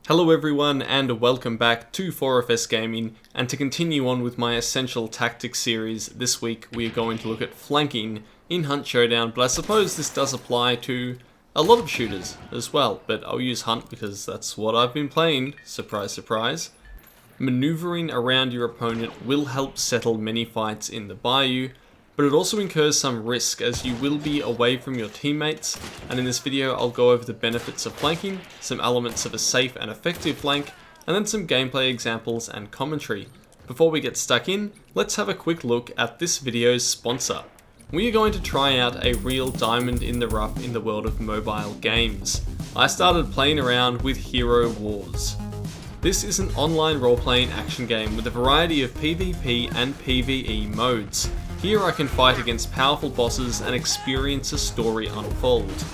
Hello everyone and welcome back to 4FS Gaming, and to continue on with my Essential Tactics series, this week we are going to look at flanking in Hunt Showdown, but I suppose this does apply to a lot of shooters as well, but I'll use Hunt because that's what I've been playing, surprise surprise. Maneuvering around your opponent will help settle many fights in the Bayou, but it also incurs some risk as you will be away from your teammates, and in this video I'll go over the benefits of flanking, some elements of a safe and effective flank, and then some gameplay examples and commentary. Before we get stuck in, let's have a quick look at this video's sponsor. We are going to try out a real diamond in the rough in the world of mobile games. I started playing around with Hero Wars. This is an online role-playing action game with a variety of PvP and PvE modes. Here I can fight against powerful bosses and experience a story unfold.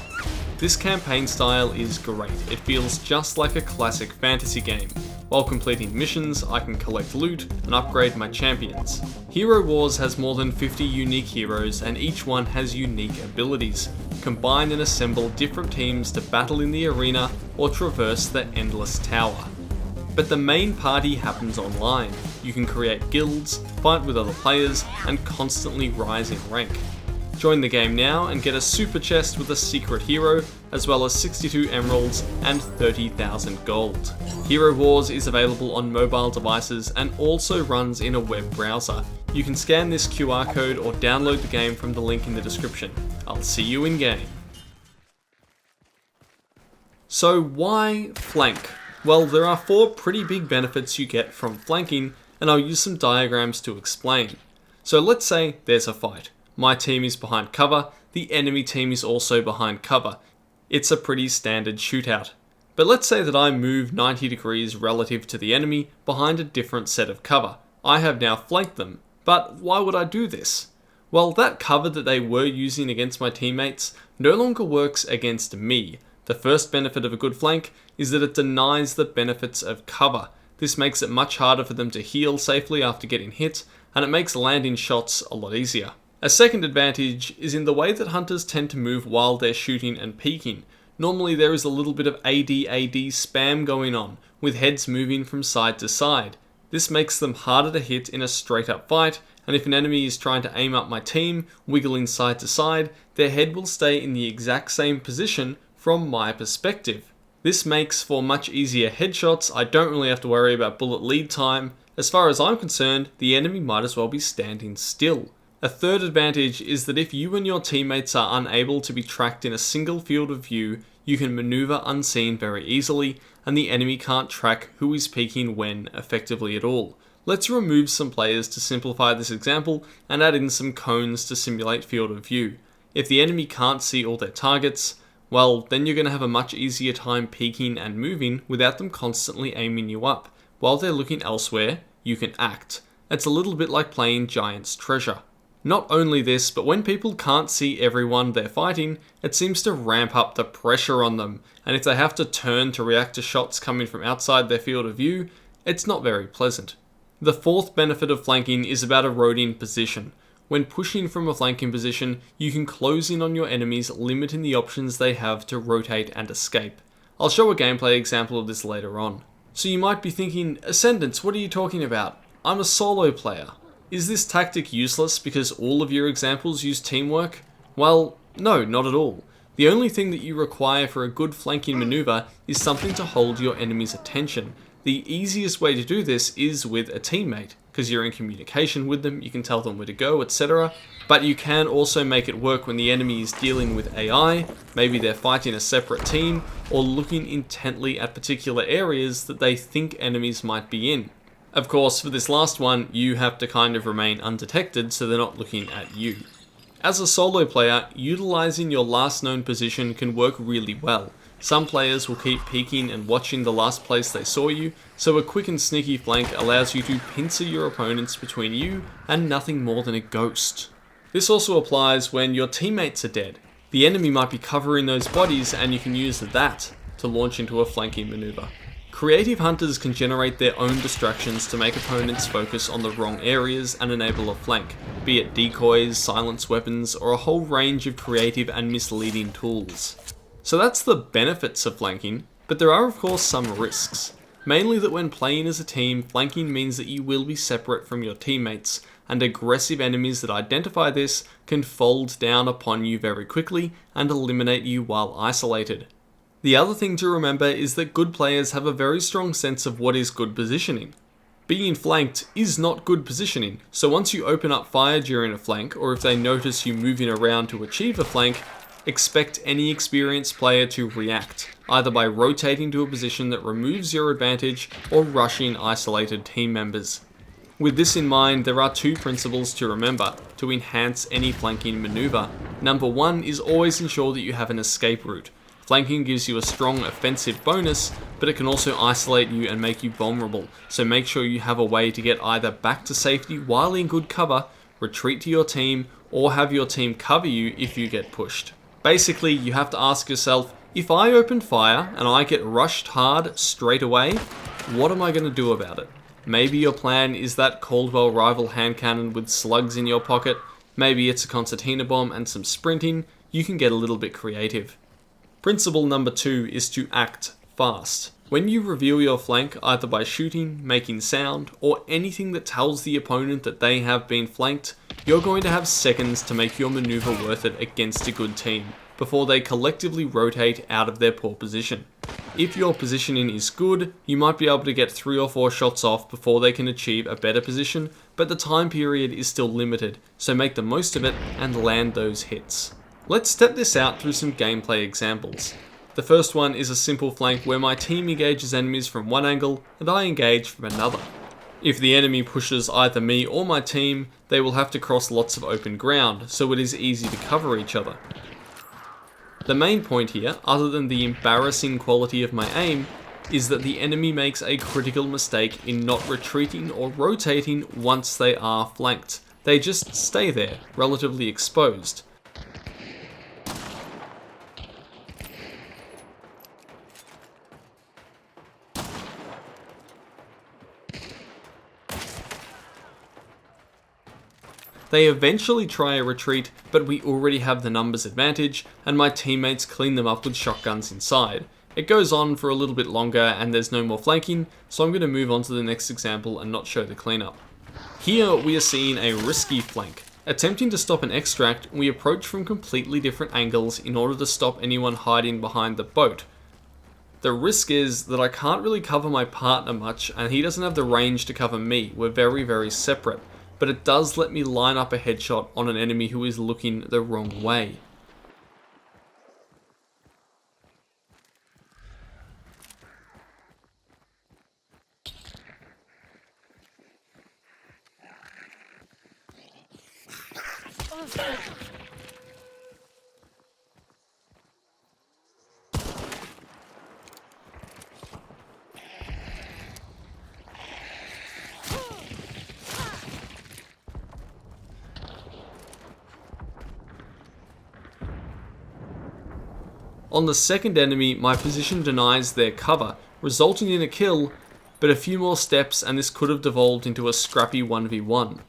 This campaign style is great, it feels just like a classic fantasy game. While completing missions, I can collect loot and upgrade my champions. Hero Wars has more than 50 unique heroes and each one has unique abilities. Combine and assemble different teams to battle in the arena or traverse the endless tower. But the main party happens online. You can create guilds, fight with other players, and constantly rise in rank. Join the game now and get a super chest with a secret hero, as well as 62 emeralds and 30,000 gold. Hero Wars is available on mobile devices and also runs in a web browser. You can scan this QR code or download the game from the link in the description. I'll see you in game. So why flank? Well, there are 4 pretty big benefits you get from flanking, and I'll use some diagrams to explain. So let's say there's a fight. My team is behind cover, the enemy team is also behind cover. It's a pretty standard shootout. But let's say that I move 90 degrees relative to the enemy behind a different set of cover. I have now flanked them. But why would I do this? Well, that cover that they were using against my teammates no longer works against me. The first benefit of a good flank is that it denies the benefits of cover. This makes it much harder for them to heal safely after getting hit, and it makes landing shots a lot easier. A second advantage is in the way that hunters tend to move while they're shooting and peeking. Normally there is a little bit of AD spam going on, with heads moving from side to side. This makes them harder to hit in a straight up fight, and if an enemy is trying to aim up my team, wiggling side to side, their head will stay in the exact same position from my perspective. This makes for much easier headshots. I don't really have to worry about bullet lead time. As far as I'm concerned, the enemy might as well be standing still. A third advantage is that if you and your teammates are unable to be tracked in a single field of view, you can maneuver unseen very easily, and the enemy can't track who is peeking when effectively at all. Let's remove some players to simplify this example and add in some cones to simulate field of view. If the enemy can't see all their targets, well, then you're going to have a much easier time peeking and moving without them constantly aiming you up. While they're looking elsewhere, you can act. It's a little bit like playing Giant's Treasure. Not only this, but when people can't see everyone they're fighting, it seems to ramp up the pressure on them, and if they have to turn to react to shots coming from outside their field of view, it's not very pleasant. The fourth benefit of flanking is about eroding position. When pushing from a flanking position, you can close in on your enemies, limiting the options they have to rotate and escape. I'll show a gameplay example of this later on. So you might be thinking, Ascendance, what are you talking about? I'm a solo player. Is this tactic useless because all of your examples use teamwork? Well, no, not at all. The only thing that you require for a good flanking maneuver is something to hold your enemy's attention. The easiest way to do this is with a teammate, because you're in communication with them, you can tell them where to go, etc. But you can also make it work when the enemy is dealing with AI, maybe they're fighting a separate team, or looking intently at particular areas that they think enemies might be in. Of course, for this last one, you have to kind of remain undetected so they're not looking at you. As a solo player, utilizing your last known position can work really well. Some players will keep peeking and watching the last place they saw you, so a quick and sneaky flank allows you to pincer your opponents between you and nothing more than a ghost. This also applies when your teammates are dead. The enemy might be covering those bodies and you can use that to launch into a flanking maneuver. Creative hunters can generate their own distractions to make opponents focus on the wrong areas and enable a flank, be it decoys, silence weapons, or a whole range of creative and misleading tools. So that's the benefits of flanking, But there are of course some risks. Mainly that when playing as a team, flanking means that you will be separate from your teammates, and aggressive enemies that identify this can fold down upon you very quickly and eliminate you while isolated. The other thing to remember is that good players have a very strong sense of what is good positioning. Being flanked is not good positioning, so once you open up fire during a flank, or if they notice you moving around to achieve a flank, expect any experienced player to react, either by rotating to a position that removes your advantage or rushing isolated team members. With this in mind, there are two principles to remember to enhance any flanking maneuver. Number one is always ensure that you have an escape route. Flanking gives you a strong offensive bonus, but it can also isolate you and make you vulnerable, so make sure you have a way to get either back to safety while in good cover, retreat to your team, or have your team cover you if you get pushed. Basically, you have to ask yourself, if I open fire and I get rushed hard straight away, what am I going to do about it? Maybe your plan is that Caldwell rival hand cannon with slugs in your pocket, maybe it's a concertina bomb and some sprinting, you can get a little bit creative. Principle number 2 is to act fast. When you reveal your flank either by shooting, making sound, or anything that tells the opponent that they have been flanked, you're going to have seconds to make your maneuver worth it against a good team, before they collectively rotate out of their poor position. If your positioning is good, you might be able to get 3 or 4 shots off before they can achieve a better position, but the time period is still limited, so make the most of it and land those hits. Let's step this out through some gameplay examples. The first one is a simple flank where my team engages enemies from one angle and I engage from another. If the enemy pushes either me or my team, they will have to cross lots of open ground, so it is easy to cover each other. The main point here, other than the embarrassing quality of my aim, is that the enemy makes a critical mistake in not retreating or rotating once they are flanked. They just stay there, relatively exposed. They eventually try a retreat, but we already have the numbers advantage, and my teammates clean them up with shotguns inside. It goes on for a little bit longer and there's no more flanking, so I'm going to move on to the next example and not show the cleanup. Here we are seeing a risky flank. Attempting to stop an extract, we approach from completely different angles in order to stop anyone hiding behind the boat. The risk is that I can't really cover my partner much, and he doesn't have the range to cover me. We're very separate. But it does let me line up a headshot on an enemy who is looking the wrong way. On the second enemy, my position denies their cover, resulting in a kill, but a few more steps and this could have devolved into a scrappy 1v1.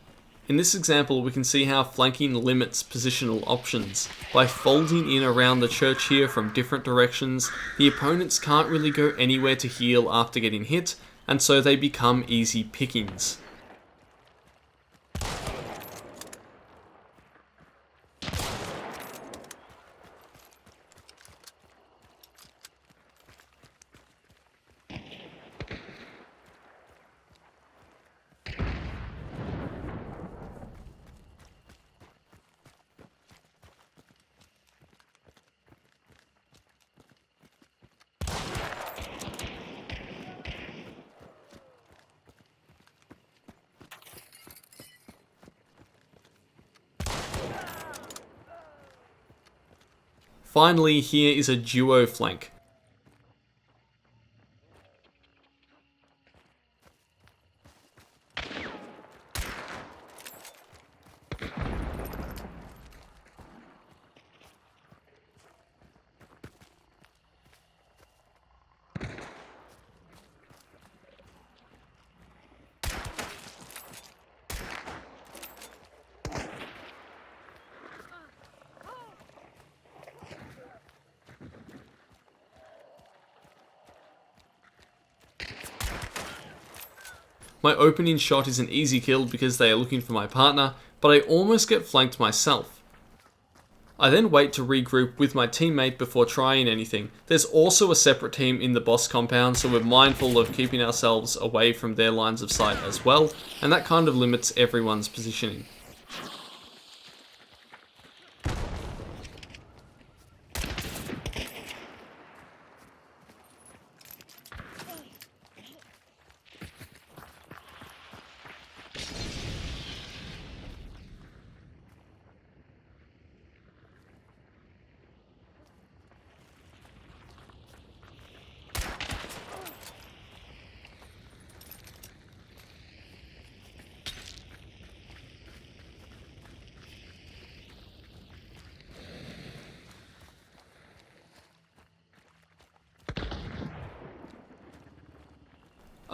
In this example, we can see how flanking limits positional options. By folding in around the church here from different directions, the opponents can't really go anywhere to heal after getting hit, and so they become easy pickings. Finally, here is a duo flank. My opening shot is an easy kill because they are looking for my partner, but I almost get flanked myself. I then wait to regroup with my teammate before trying anything. There's also a separate team in the boss compound, so we're mindful of keeping ourselves away from their lines of sight as well, and that kind of limits everyone's positioning.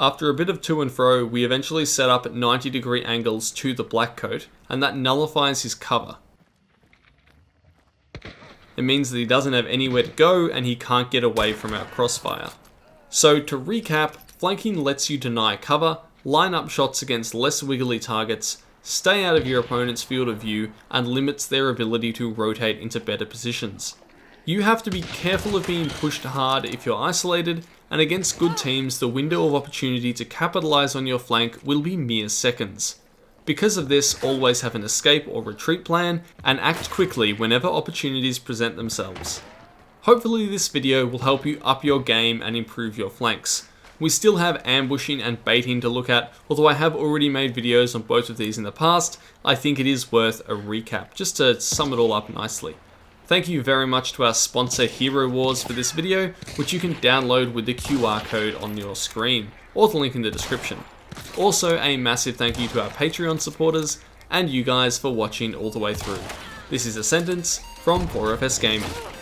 After a bit of to and fro, we eventually set up at 90-degree angles to the black coat, and that nullifies his cover. It means that he doesn't have anywhere to go and he can't get away from our crossfire. So to recap, flanking lets you deny cover, line up shots against less wiggly targets, stay out of your opponent's field of view, and limits their ability to rotate into better positions. You have to be careful of being pushed hard if you're isolated, and against good teams, the window of opportunity to capitalize on your flank will be mere seconds. Because of this, always have an escape or retreat plan, and act quickly whenever opportunities present themselves. Hopefully this video will help you up your game and improve your flanks. We still have ambushing and baiting to look at, although I have already made videos on both of these in the past. I think it is worth a recap, just to sum it all up nicely. Thank you very much to our sponsor Hero Wars for this video, which you can download with the QR code on your screen, or the link in the description. Also, a massive thank you to our Patreon supporters, and you guys for watching all the way through. This is a sentence from 4FS Gaming.